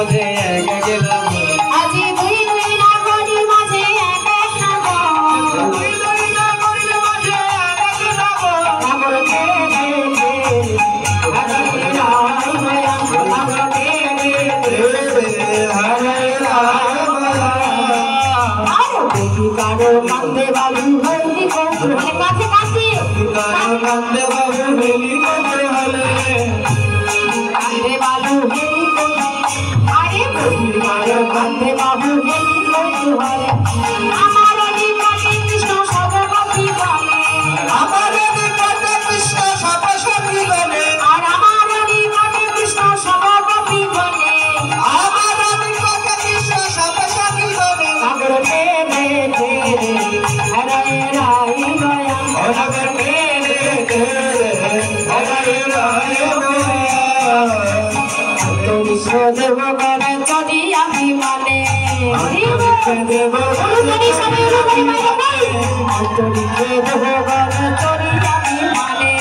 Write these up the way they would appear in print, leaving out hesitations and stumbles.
মাঝে একা গেলাম আজি দুই দুই নাগরীর মাঝে এক এক নাগর দুই দুই নাগরীর মাঝে একা গেলাম নাগর দে দে হরে রাই মায়া নাগর দে দে হরে রাম আরে দেখি কারো কান্দে বালু হইলি কৌতুহলে কাছে কাছে কারো কান্দে বাবু হেলি করতে হলে কান্দে বালু হেলি আরে দেখি কারো কান্দে বাবু হেলি কৌতুহলে আমার নিকটে কৃষ্ণ সর্বপতি বলে আমার নিকটে কৃষ্ণ সর্বসখী বলে আর আমার নিকটে কৃষ্ণ সর্বপতি বলে আমার নিকটে কৃষ্ণ সর্বসখী বলে নাগর দে দে দে হরে রাই মায়া নাগর দে দে দে হরে রাম কৃষ্ণ দেব গণে যদি আমি মানে দেব অনুদানি সবাই অনুদানি মাইরে বল অন্তরিকে দেব গণে যদি আমি মানে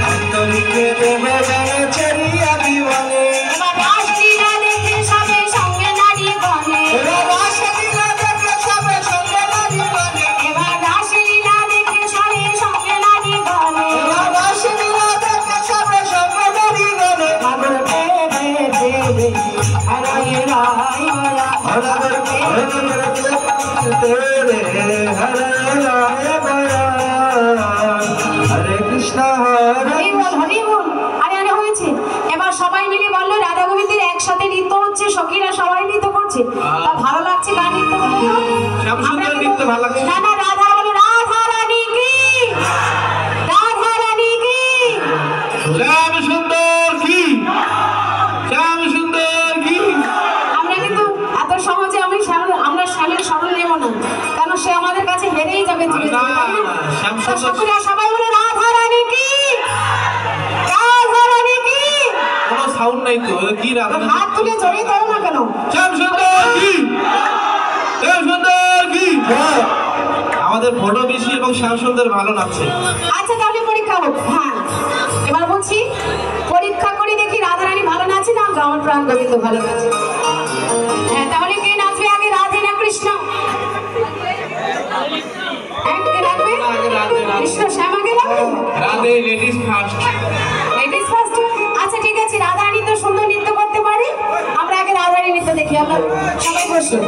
অন্তরিকে দেব গণে চরি আমি বলে এবার রাষ্ট্রীরা দেখে সবে সঙ্গে নারী গণে রাসলীলা দেখে সবে সঙ্গে নারী বলে এবার রাষ্ট্রীরা দেখে সবে সঙ্গে নারী গণে রাসলীলা দেখে সবে সঙ্গে নারী বলে নাগর দে দে দে দে হরে রাই মায়া হরে কৃষ্ণ হরি বল হরি বল আরে আরে হয়েছে এবার সবাই মিলে বললো রাধা গোবিন্দের একসাথে নৃত্য হচ্ছে সখীরা সবাই নৃত্য করছে তা ভালো লাগছে গান নৃত্য বলে তো? শ্যামসুন্দর নৃত্য ভালো লাগছে। না না রাধা বলো রাধা রানী কি রাধা রানী কি শ্যাম সুন্দর কি শ্যাম সুন্দর কি আমরা কিন্তু এত সহজে আমরা স্বামীর স্মরণ নেব না কারণ সে আমাদের কাছে হেরেই যাবে ধীরে না, ধীরে, তাই না? না, শ্যাম তা সুন্দর- সখীরা সবাই বলে রাধা রানী কি রাধা রানী কি কোনো সাউন্ড নাই তো কি রাধা হাত তুলে জড়িয়ে দাও না কেন শ্যাম সুন্দর কি শ্যাম সুন্দর কি আমাদের ফটো বেশি এবং শ্যাম সুন্দর ভালো নাচছে আচ্ছা তাহলে পরীক্ষা হোক হ্যাঁ এবার বলছি পরীক্ষা করে দেখি রাধারানী ভালো নাচে না আমার প্রাণ গোবিন্দ ভালো নাচে হ্যাঁ তাহলে কে নাচবে আগে রাধে না কৃষ্ণ হ্যাঁ, কে নাচবে? আগে রাধে, রাধে। কৃষ্ণ শ্যাম আগে নাচবে Radhe ladies first ladies first আচ্ছা ঠিক আছে রাধারানী তো সুন্দর নৃত্য করতে পারে আমরা আগে রাধারানী নৃত্য দেখি আমরা সবাই বসে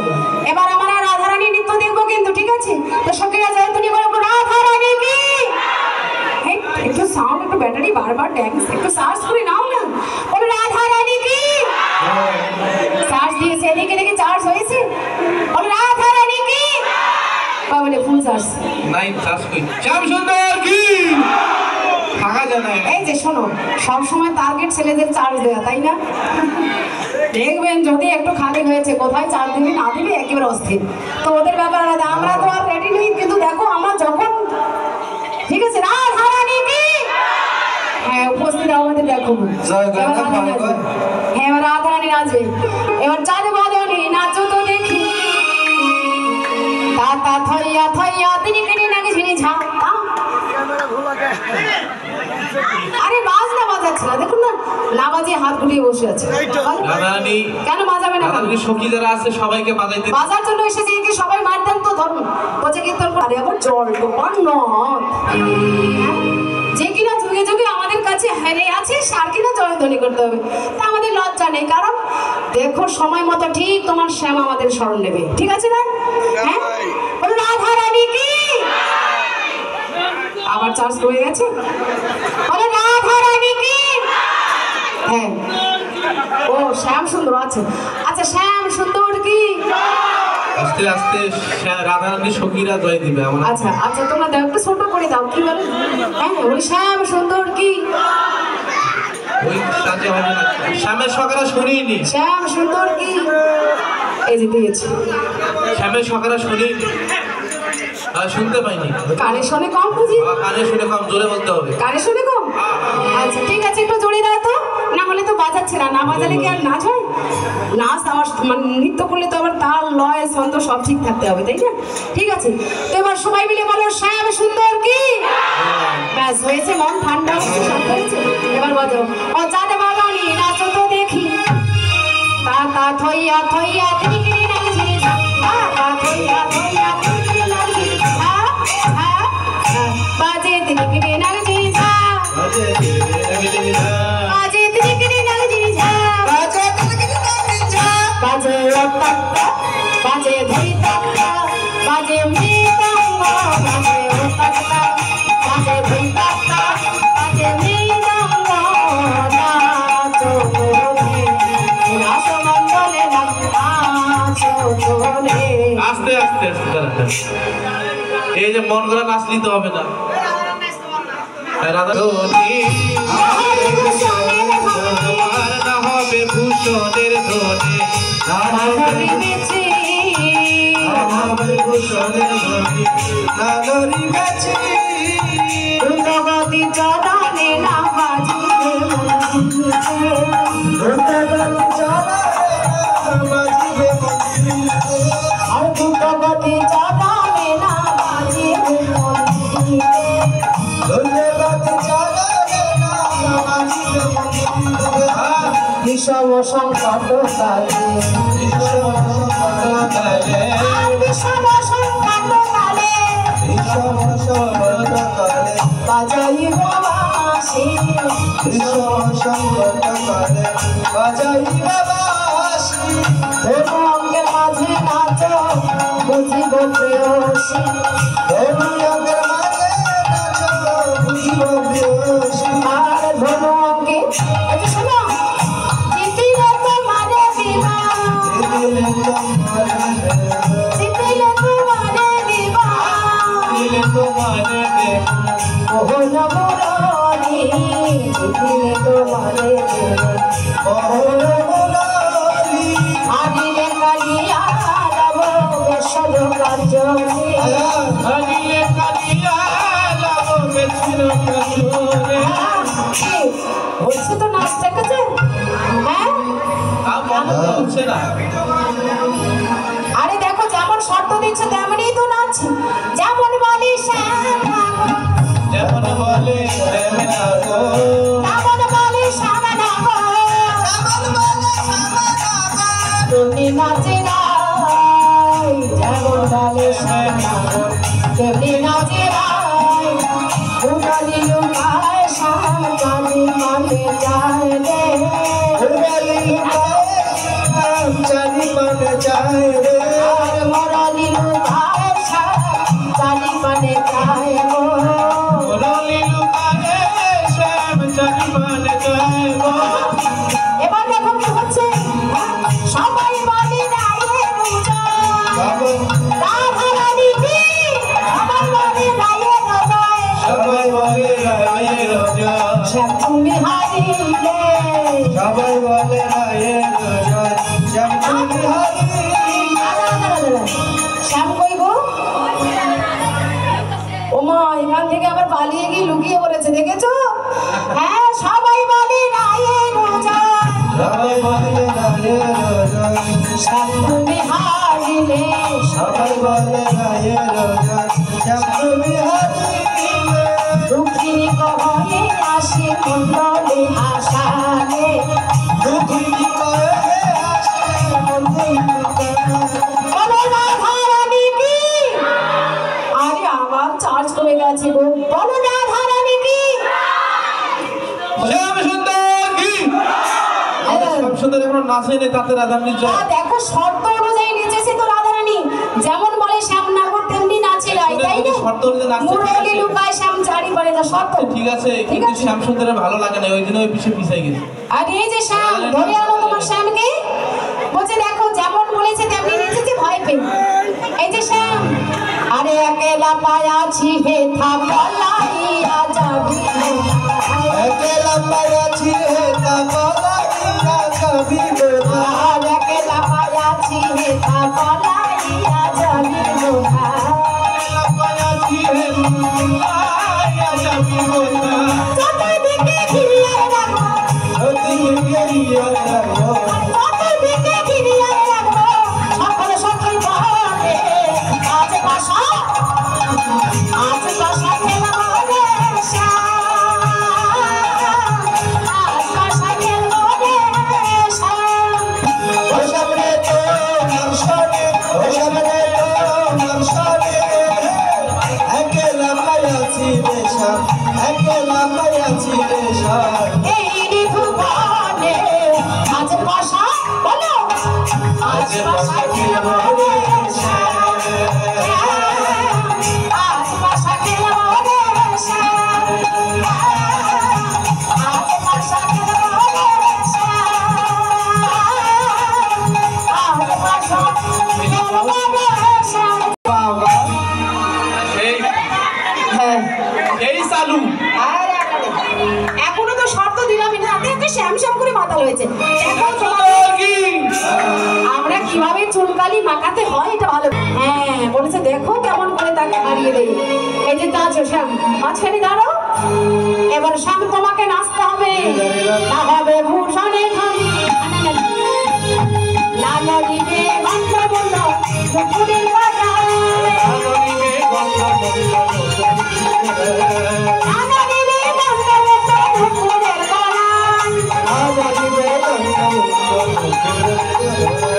এবার আমরা রাধারানী নৃত্য দেখবো কিন্তু ঠিক আছে তো সখীরা জয়ধ্বনি করে বলবো, রাধারানী কি এই, একটু সাউন্ড একটু ব্যাটারি বারবার ড্যান্স একটু সার্চ করে নাও না বলো রাধারানী কি সার্চ দিয়েছে এদিকে দেখে চার্জ হয়েছে বলো রাধারানী কি বলে ফুল চার্জ নাই চাষ কই শ্যাম সুন্দর কি থাকা যায় না এই যে শোনো সবসময় টার্গেট ছেলেদের চার্জ দেওয়া তাই না দেখবেন যদি একটু খালি হয়েছে কোথায় চার্জ দিবি না দিবি একেবারে অস্থির তো ওদের ব্যাপার আলাদা আমরা তো আর রেডি নেই কিন্তু দেখো আমরা যখন ঠিক আছে রাধারানী কি হ্যাঁ উপস্থিত আমাদের দেখো জয় এবার গঙ্গা রাধারানী নাচবে। হ্যাঁ এবার রাধারানী নাচবে এবার চাঁদ বদনী নাচো তো দেখি তা থইয়া থইয়া তিনি কেটে নাকি ঝিনি ঝাঁ তা আরে বাজ না বাজাচ্ছে না দেখুন না না বাজিয়ে হাত গুটিয়ে বসে আছে রাধারানী কেন বাজাবে না রাধারানী সখী যারা আছে সবাইকে বাজাইতে বাজার জন্য এসেছে কি সবাই মারতেন তো ধরুন বলছে কীর্তন করে আরে আবার জল ডোবার নয় যে কিনা যুগে যুগে আমাদের কাছে হেরে আছে সার কিনা জয়ধ্বনি করতে হবে তা আমাদের লজ্জা নেই কারণ দেখো সময় মতো ঠিক তোমার শ্যাম আমাদের স্মরণ নেবে ঠিক আছে না হ্যাঁ বলো রাধারানী কি আবার চার্জ হয়ে গেছে বলো রাধারানী কি হ্যাঁ ও শ্যাম সুন্দর আছে আচ্ছা শ্যাম সুন্দর কি আস্তে আস্তে রাধারানী সখীরা জয় দিবে আমরা আচ্ছা আচ্ছা তোমরা দাও একটু ছোট করে দাও কি বলে হ্যাঁ ওই শ্যাম সুন্দর কি ওই সাথে হবে না শ্যামের সকারা শুনিনি শ্যাম সুন্দর কি এই যে দিয়েছি শ্যামের সকারা শুনি শুনতে পাইনি কানে শোনে কম বুঝি কানে শুনে কম জোরে বলতে হবে কানে শোনে কম আচ্ছা ঠিক আছে একটু জোরে দাও তো না হলে তো বাজাচ্ছে না না বাজালে কি আর নাচ হয় নাচ আমার মানে নৃত্য করলে তো আবার তাল লয় ছন্দ সব ঠিক থাকতে হবে তাই না ঠিক আছে তো এবার সবাই মিলে বলো শ্যাম সুন্দর কি ব্যাস হয়েছে মন ঠান্ডা হচ্ছে শান্ত হয়েছে এবার বাজাও ও চাঁদ বাগানি নাচো তো দেখি তা থইয়া থইয়া থইয়া তিরিকিরি নাচি বাবা থইয়া থইয়া তিরিকিরি নাচি বাজে তিরিকিরি নাচি বাজে তিরিকিরি নাচি বাজে রত্তা বাজে ধরিতা বাজে মৃদঙ্গ বাজে রত্তা বাজে ধরিতা বাজে মৃদঙ্গ নাচো তোলে রাসমণ্ডলে নাচো তোলে। আস্তে আস্তে আস্তে এই যে মন করা নাচ নিতে হবে না। রাধা না হবে ভূষণের ধনে দ্রুতগতি চরণে না বাজিবে আর দ্রুতগতি চরণে না বাজিবে বিষম সংকট কালে বিষম সংকট কালে বাজাইব বাঁশি ধনু অঙ্গের মাঝে নাচ বুঝিব প্রেয়সী আর ধনু অঙ্গে শোনো জিতিলে তোমারে দিবা জিতিলে তোমারে দিবা মোহন মুরারি জিতিলে তোমারে দেবে আদিলে কালিয়া যাব বেশদ কার্য বলছে তো নাচ দেখেছে হ্যাঁ আরে দেখো যেমন শর্ত দিচ্ছে তেমনই তো নাচ যেমন বলি যেমন বলে তেমন বলি সামনা তুমি নাচে নাই যেমন বলে তেমনি নাচে নাই উড়ালি লুকায় সামনে মানে যায় রে আর মরালি লুকায় সামনে মানে যায় গো এবার দেখো কি হচ্ছে সবাই বলে রায়ে রোজা রাধা রানী কি সবাই বলে রায়ে রোজা শ্যাম তুমি হারিলে শ্যাম কই গো ওমা এখান থেকে আবার পালিয়ে গিয়ে লুকিয়ে পড়েছে দেখেছো হ্যাঁ সবাই বলে রায়ে রোজা শ্যাম তুমি হারিলে দুঃখিনী কহলে আসি মন্ডলে আসালে বলো রাধা রানী কি আরে আমার চার্জ কমে গেছে গো বলো রাধা রানী কি শ্যাম সুন্দর কি শ্যাম সুন্দর এখন নাচে নেই তাতে রাধারানী জয় দেখো শর্ত অনুযায়ী নেচেছে তো রাধা রানী যেমন বলে শ্যাম নাগর তেমনি নাচে রাই তাই না শর্ত অনুযায়ী নাচছে মুরলি লুকায় শ্যাম জারি করে না শর্ত ঠিক আছে কিন্তু শ্যাম সুন্দরের ভালো লাগে না ওই জন্য ওই পিছিয়ে গেছে আর এই যে শ্যাম ধরে আনো তোমার শ্যামকে বলছে দেখো যেমন বলেছে তেমনি নেচেছে ভয় পেয়ে এই যে শ্যাম আরে একেলা পায়াছি হে থা পলাইয়া যাবি আর একেলা পায়াছি হে থা পলাইয়া যাবি চতুর্দিকে ঘিরিয়ে রাখো চতুর্দিকে ঘিরিয়ে রাখো সকল সকল বলে আজ পাশা খেলা বলে আজ শ্যাম শ্যাম করে মাতাল হয়েছে। দেখো আমরা কিভাবে চুলকালি মাখাতে হয় এটা ভালো। হ্যাঁ বলেছে দেখো কেমন করে তাকে হারিয়ে দেই। এই যে তাজ শ্যাম মাঝখানে দাঁড়ো, এবার শ্যাম তোমাকে নাচতে হবে, না হবে ভূষণে ধন লালা দিবে গন্ধ বন্ধ মুকুরের বাজার লালা দিবে গন্ধ বন্ধ মুকুরের বাজার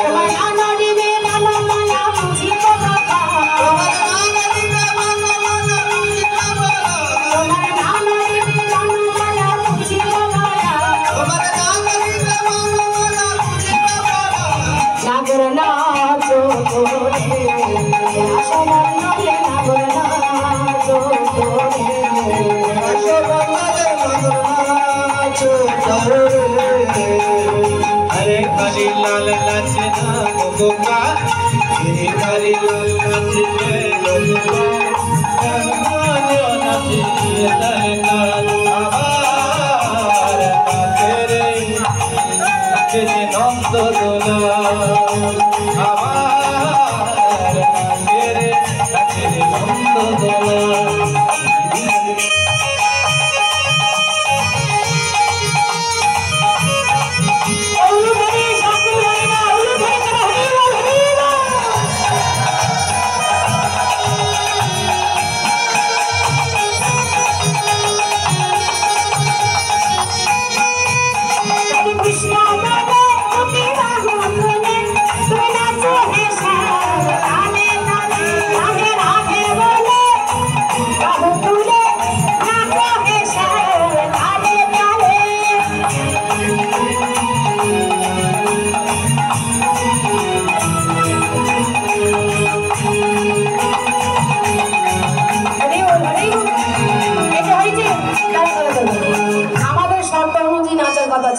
তোমার লালা দিবে লালা মালা বুঝি কথা তোমার লালা দিবে লালা মালা বুঝি কথা নাগর নাচো আসমান নলে নাগর নাচো अरे हरी लाल लचना गोगा हरे हरी लाल लचना गोगा तेरे नंद दोला तेरे नंद दोला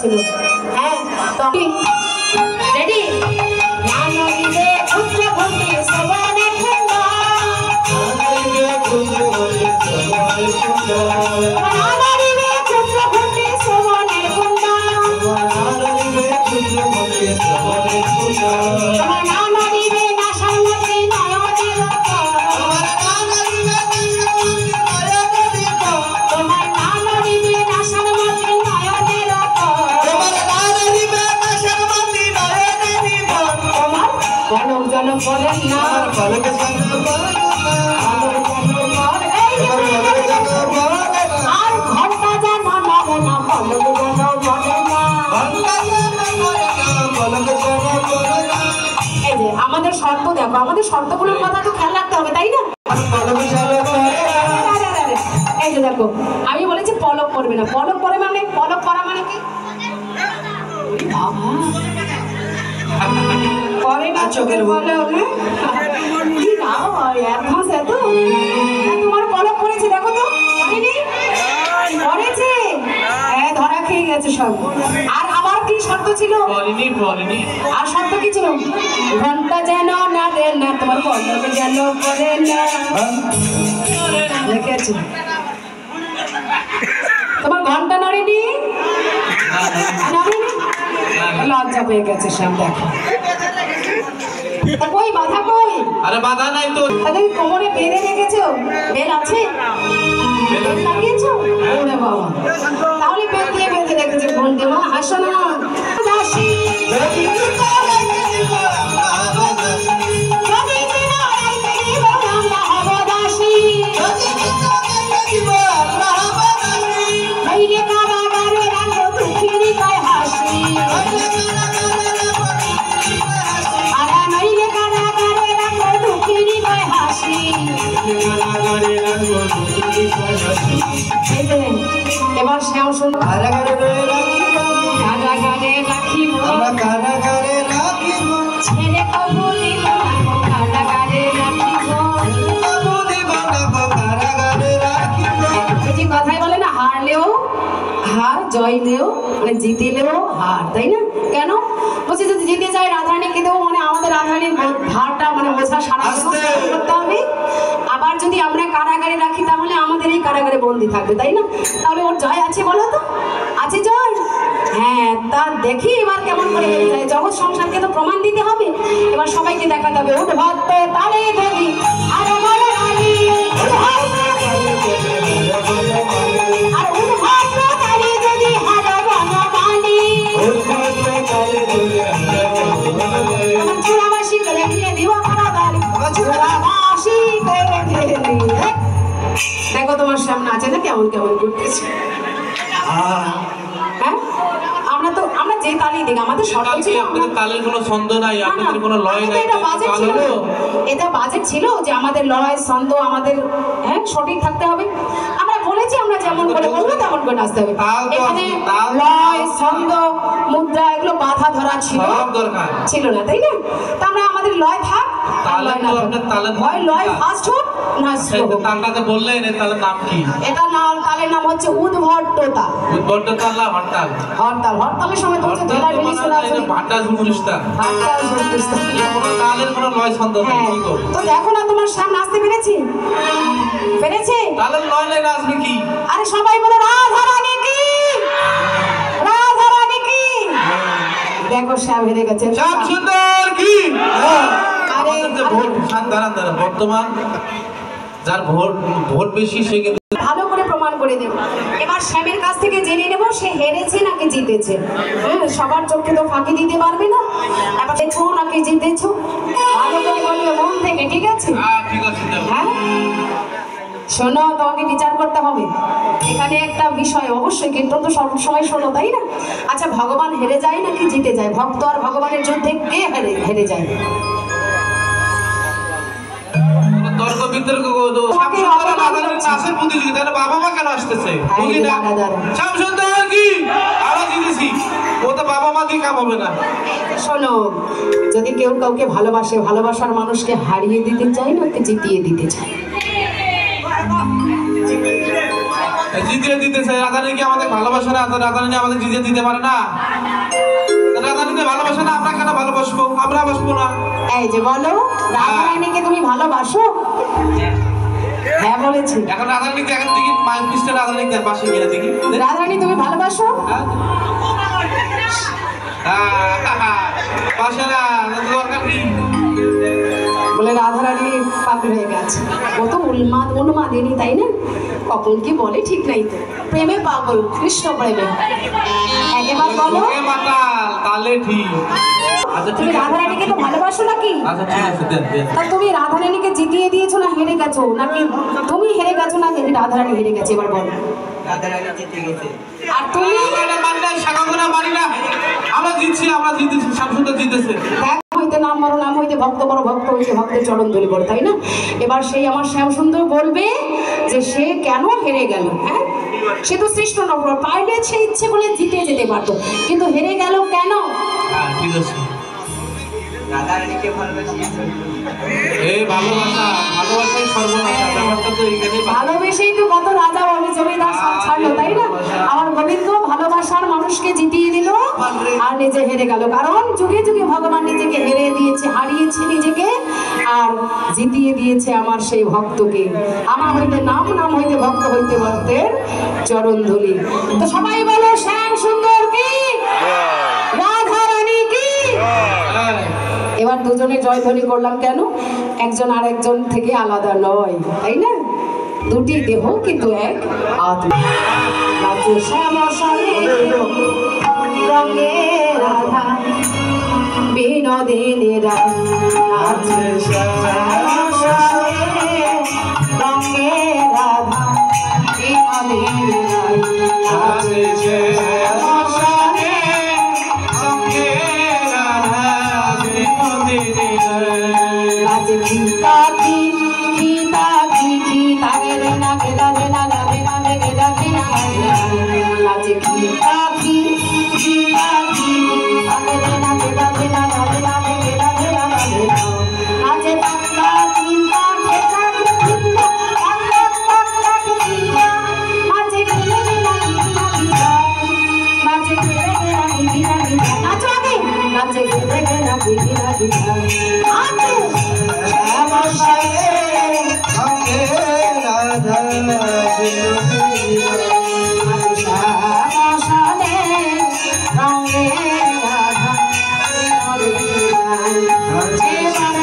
ছিল। হ্যাঁ তো রেডি নানদিবে পুত্র ভক্তি সবানে খুন্দা নানদিবে পুত্র ভক্তি সবানে খুন্দা নানদিবে পুত্র ভক্তি সবানে খুন্দা নানদিবে পুত্র ভক্তি সবানে খুন্দা নানদিবে নাশামতি নয়নে লতা তোমার নানদিবে নাশামতি নয়নে লতা কলক জন বলেন না কলক জন আর ঘন্টা যেন নবে না কলক জন বলেন না। এই যে আমাদের শর্ত দেখো, আমাদের শর্তগুলোর কথা তো খেয়াল রাখতে হবে তাই না? এই যে দেখো আমি বলেছি পলক করবে না, পলক করে মানে পলক করা মানে কি পরে না চোখের পলক কি না হয় অ্যাডভান্স এত তোমার পলক করেছে দেখো তো করেনি করেছে ধরা খেয়ে গেছে সব। আর আমার কি শর্ত ছিল বলেনি আর শর্ত কি ছিল ঘন্টা যেন না দেন না তোমার পলক যেন করে না লিখেছি তোমার ঘন্টা নড়েনি নড়েনি লজ্জা পেয়ে গেছে সব দেখো কই বাধা কই আরে বাধা নাই তো তাহলে কোমরে বেঁধে রেখেছো বেল আছে বেল লাগিয়েছো ওরে বাবা তাহলে বেল দিয়ে বেঁধে রেখেছো ঘন্টে মা হাসো না দাসী যদি তুমি লাইতে দিব যদি তুমি লাইতে দিব আমরা হব দাসী যদি তুমি লাইতে দিব আমরা হব দাসী হইলে কারাগারে রাখো দুঃখেরই কয় হাসি এবার শ্যাম সুন্দর কারাগারে রাখিব ছেড়ে কবু দিব কারাগারে রাখিব এটি কথাই বলে না হারলেও হার জয়লেও মানে জিতেলেও হার তাই না? কেন বলছি যদি জিতে যায় রাধারানীকে দেবো মানে আমাদের রাধারানীর ভারটা মানে বোঝা সারা করতে হবে। আবার যদি আমরা কারাগারে রাখি তাহলে আমাদের এই কারাগারে বন্দি থাকবে, তাই না? তাহলে ওর জয় আছে বলো তো? আছে জয়? হ্যাঁ, তা দেখি এবার কেমন করে হেরে যায়। জগৎ সংসারকে তো প্রমাণ দিতে হবে, এবার সবাইকে দেখাতে হবে। উদ্ভক্ত তালে দেবী আর আমার রানী, আর উদ্ভক্ত তালে যদি হার বনমালী, চূড়াবাসী করে দিয়ে দিব কারাগারে, চূড়াবাসী করে দিয়ে। দেখো তোমার সামনে আছে না কেমন কেমন করতেছে। হ্যাঁ, আমরা যে তালি দিই আমাদের শর্ত ছিল, আপনাদের তালের কোনো ছন্দ নাই, আপনাদের কোনো লয় নাই। এটা বাজেট ছিল, এটা বাজেট ছিল যে আমাদের লয় ছন্দ আমাদের হ্যাঁ সঠিক থাকতে হবে। আমরা বলেছি আমরা যেমন করে বলবো তেমন করে নাচতে হবে। এখানে লয় ছন্দ মুদ্রা এগুলো বাধা ধরা ছিল না, তাই না? তো আমরা আমাদের লয় থাক, লয় ফার্স্ট হোক না স্লো। তালটাতে বললেন এর তালের নাম কি? এটা নাম, তালের নাম হচ্ছে উদ্ভট্টতা। উদ্ভট্টতা না হরতাল? হরতালের সময় তো জেলা রিলিজ করা আছে ভাটা ঝুমুরিস্তা। কোনো তালের কোনো লয় ছন্দ নেই, কি করব? তো দেখো না তোমার সামনে আসতে পেরেছি, পেরেছে? তালের লয় নাই আসবে কি? আরে সবাই বলে রাধা রানী কি, রাধা রানী কি। দেখো শ্যাম হেরে গেছে। শ্যাম সুন্দর কি? আরে ভোট দাঁড়ান বর্তমান যার ভোট বেশি সে কিন্তু ভালো করে প্রমাণ করে দেব। এবার শ্যামের কাছ থেকে জেনে নেব সে হেরেছে নাকি জিতেছে। হ্যাঁ, সবার চোখে তো ফাঁকি দিতে পারবে না। এবার দেখো নাকি জিতেছো, ভালো করে বলবে মন থেকে, ঠিক আছে? ঠিক আছে। হ্যাঁ শোনো, তোমাকে বিচার করতে হবে এখানে একটা বিষয় অবশ্যই, কিন্তু তো সবসময় শোনো, তাই না? আচ্ছা, ভগবান হেরে যায় নাকি জিতে যায়? ভক্ত আর ভগবানের যুদ্ধে কে হেরে যায়? তর্ক বিতর্ক নাচের প্রতিযোগিতা, বাবা মা কেন আসতেছে? শ্যাম সুন্দর কি আমরা জিতেছি, ও তো বাবা মা দিয়ে কাম হবে না। শোনো, যদি কেউ কাউকে ভালোবাসে, ভালোবাসার মানুষকে হারিয়ে দিতে চায় নাকি জিতিয়ে দিতে চায়? জিতিয়ে দিতে চাই। রাধারানী কি আমাদের ভালোবাসে না? রাধারানী আমাদের জিতিয়ে দিতে পারে না? রাধারানীকে ভালোবাসে না, আমরা কেন ভালোবাসবো? আমরা বাসবো না। এই যে বলো, রাধারানীকে তুমি ভালোবাসো? হ্যাঁ বলেছি। এখন রাধারানীকে এখন দেখি মায়ের পৃষ্ঠে রাধারানীকে পাশে গিয়ে দেখি। রাধারানী তুমি ভালোবাসো? পাশে না, দরকার কি? বলে রাধারানী পাগল হয়ে গেছে, ও তো উন্মাদিনী, তাই না? কখন কি বলে ঠিক নাই তো। প্রেমে পাগল, কৃষ্ণ প্রেমে। একবার বলো তাহলে ঠিক। তুমি রাধারানীকে তো ভালোবাসো নাকি? তা তুমি রাধারানীকে জিতিয়ে দিয়েছো না হেরে গেছো, নাকি তুমি হেরে গেছো নাকি রাধারানী হেরে গেছে? এবার বলো। রাধারানী জিতে গেছে। আর তুমি? আমরা জিতছি, আমরা জিতেছি, শ্যাম সুন্দর জিতেছে। হইতে নাম বড়, নাম হইতে ভক্ত বড়, ভক্ত হইতে ভক্তের চরণ ধরে বড়, তাই না? এবার সেই আমার শ্যাম সুন্দর বলবে যে সে কেন হেরে গেল। হ্যাঁ, সে তো শ্রেষ্ঠ নগর, পারলে সে ইচ্ছে করলে জিতে যেতে পারতো, কিন্তু হেরে গেল কেন? ঠিক আছে, রাধারানীকে ভালোবাসি। এই ভালোবাসাই সর্বনাশা। ব্যাপারটা তো এইখানে ভালোবেসেই তো কত রাজা বলে জমিদার সব ছাড়লো, তাই না? আমার গোবিন্দ ভালোবাসার মানুষকে জিতিয়ে দিল আর নিজে হেরে গেল। কারণ যুগে যুগে ভগবান নিজেকে হেরে দিয়েছে, হারিয়েছে নিজেকে, আর জিতিয়ে দিয়েছে আমার সেই ভক্তকে। আমার হইতে নাম, নাম হইতে ভক্ত, হইতে ভক্তের চরণ ধুলি। তো সবাই বলো শ্যাম সুন্দর কি, রাধা রানী কি। এবার দুজনে জয়ধ্বনি করলাম কেন? একজন আর একজন থেকে আলাদা নয়, তাই না? দুটি দেহ কিন্তু এক আত্মা। রাজ্য শ্যামসনে রঙে রাধা বিনোদিনী রাজ্য শ্যামসনে রঙে রাধা বিনোদিনী নাচে রাধা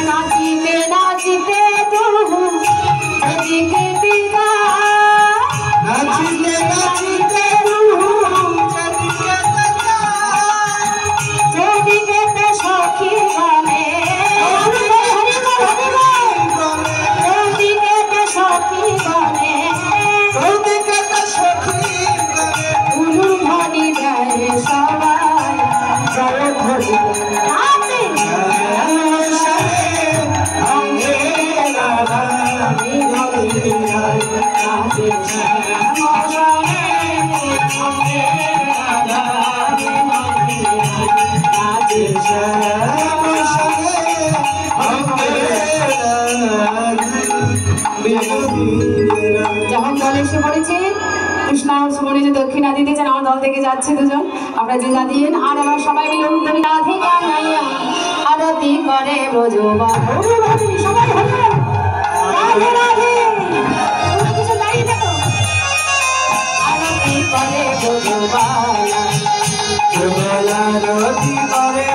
নাচিতে নাচিতে তবু যেদিকে দিবা নাচিতে নাচিতে যেদিকে সখী গনে যেদিকে সখী গনে উলু ধ্বনি দেয় সবাই জয় ধরি নাচে যখন দল এসে পড়েছে কৃষ্ণা সুমনি দক্ষিণা দিতেছেন আমার দল থেকে যাচ্ছে দুজন আপনারা যে যা দিয়েন আর এবার সবাই মিলে উত্তরী রাধিকা নাইয়া আরতি করে ব্রজবা সবাই হবে রাধে রাধে তোমরা কিছু দাঁড়িয়ে থাকো আরতি করে ব্রজবা আরতি করে